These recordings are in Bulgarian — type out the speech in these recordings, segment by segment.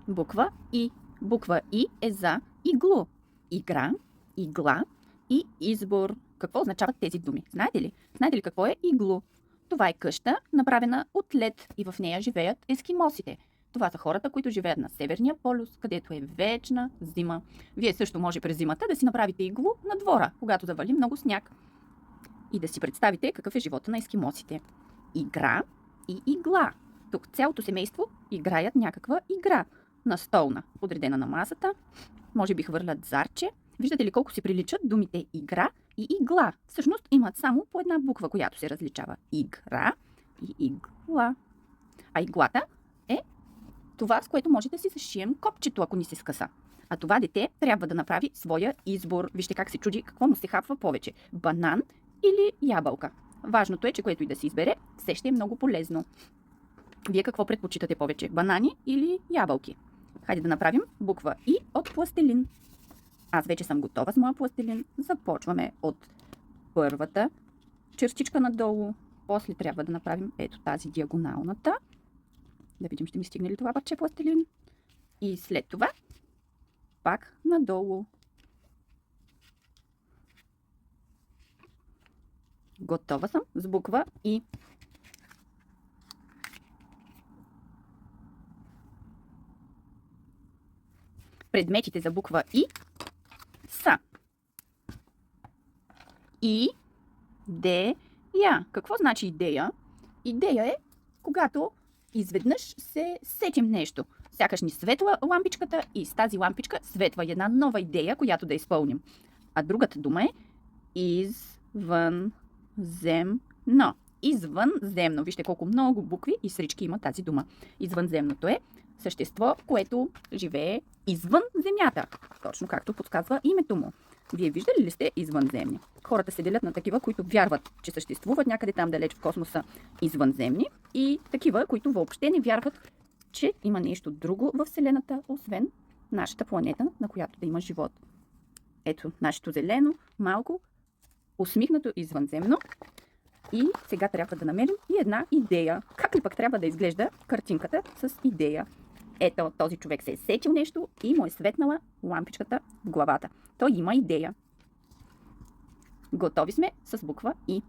Буква И. Буква И е за иглу. Игра, игла и избор. Какво означават тези думи? Знаете ли? Знаете ли какво е иглу? Това е къща, направена от лед и в нея живеят ескимосите. Това са хората, които живеят на Северния полюс, където е вечна зима. Вие също може през зимата да си направите иглу на двора, когато завали много сняг. И да си представите какъв е живота на ескимосите. Игра и игла. Тук цялото семейство играят някаква игра. Настолна, подредена на масата. Може би хвърлят зарче. Виждате ли колко си приличат думите игра и игла? Всъщност имат само по една буква, която се различава. Игра и игла. А иглата е това, с което може да си зашием копчето, ако ни се скъса. А това дете трябва да направи своя избор. Вижте как се чуди, какво му се хапва повече. Банан или ябълка. Важното е, че което и да си избере, все ще е много полезно. Вие какво предпочитате повече? Банани или ябълки? Хайде да направим буква И от пластелин. Аз вече съм готова с моя пластелин. Започваме от първата чертичка надолу. После трябва да направим ето тази диагоналната. Да видим, ще ми стигне ли това парче пластелин. И след това пак надолу. Готова съм с буква И. Предметите за буква И са идея. Какво значи идея? Идея е, когато изведнъж се сетим нещо. Сякаш ни светла лампичката и с тази лампичка светва една нова идея, която да изпълним. А другата дума е извънземно. Извънземно. Вижте колко много букви и срички има тази дума. Извънземното е същество, което живее извън Земята. Точно както подсказва името му. Вие виждали ли сте извънземни? Хората се делят на такива, които вярват, че съществуват някъде там далеч в космоса извънземни, и такива, които въобще не вярват, че има нещо друго в Вселената, освен нашата планета, на която да има живот. Ето, нашето зелено, малко, усмихнато извънземно. И сега трябва да намерим и една идея. Как ли пък трябва да изглежда картинката с идея? Ето, този човек се е сетил нещо и му е светнала лампичката в главата. Той има идея. Готови сме с буква И.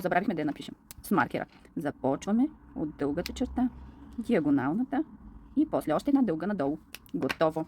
Забравихме да я напишем с маркера. Започваме от дългата черта, диагоналната и после още една дълга надолу. Готово.